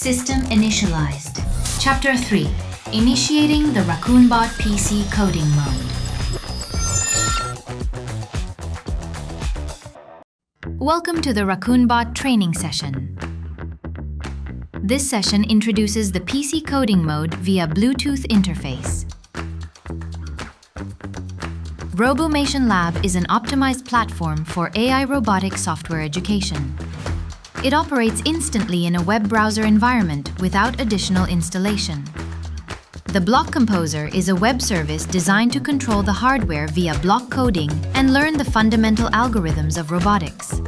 System initialized. Chapter 3. Initiating the RaccoonBot PC coding mode. Welcome to the RaccoonBot training session. This session introduces the PC coding mode via Bluetooth interface. Robomation Lab is an optimized platform for AI robotic software education. It operates instantly in a web browser environment without additional installation. The Block Composer is a web service designed to control the hardware via block coding and learn the fundamental algorithms of robotics.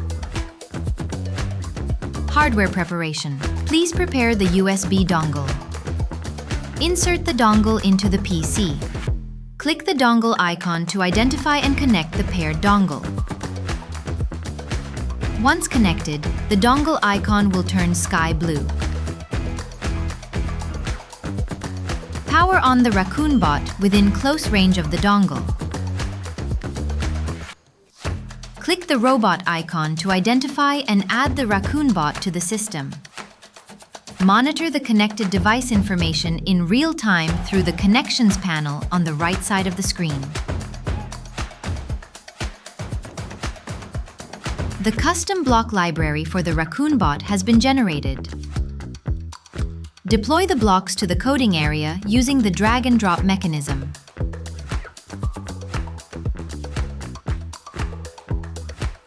Hardware preparation. Please prepare the USB dongle. Insert the dongle into the PC. Click the dongle icon to identify and connect the paired dongle. Once connected, the dongle icon will turn sky blue. Power on the RaccoonBot within close range of the dongle. Click the robot icon to identify and add the RaccoonBot to the system. Monitor the connected device information in real time through the Connections panel on the right side of the screen. The custom block library for the RaccoonBot has been generated. Deploy the blocks to the coding area using the drag-and-drop mechanism.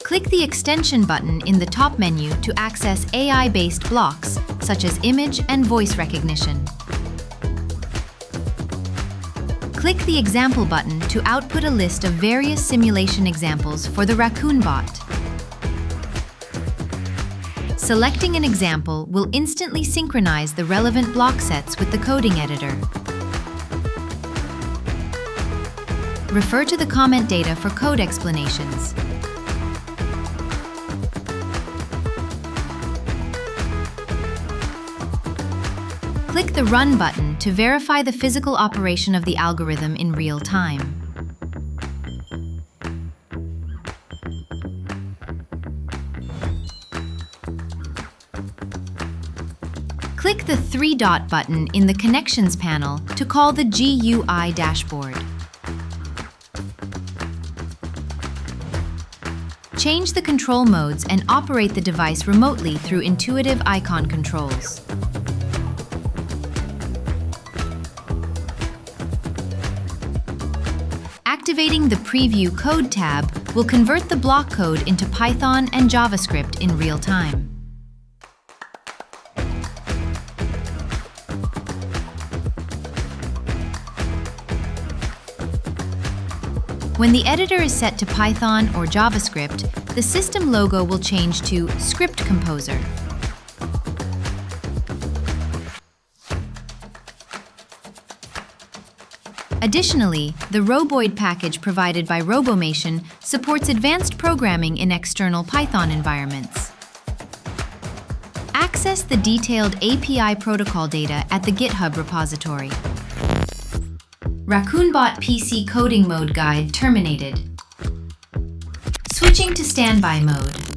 Click the extension button in the top menu to access AI-based blocks, such as image and voice recognition. Click the example button to output a list of various simulation examples for the RaccoonBot. Selecting an example will instantly synchronize the relevant block sets with the coding editor. Refer to the comment data for code explanations. Click the Run button to verify the physical operation of the algorithm in real time. Click the three-dot button in the Connections panel to call the GUI dashboard. Change the control modes and operate the device remotely through intuitive icon controls. Activating the Preview Code tab will convert the block code into Python and JavaScript in real time. When the editor is set to Python or JavaScript, the system logo will change to Script Composer. Additionally, the Roboid package provided by Robomation supports advanced programming in external Python environments. Access the detailed API protocol data at the GitHub repository. RaccoonBot PC coding mode guide terminated. Switching to standby mode.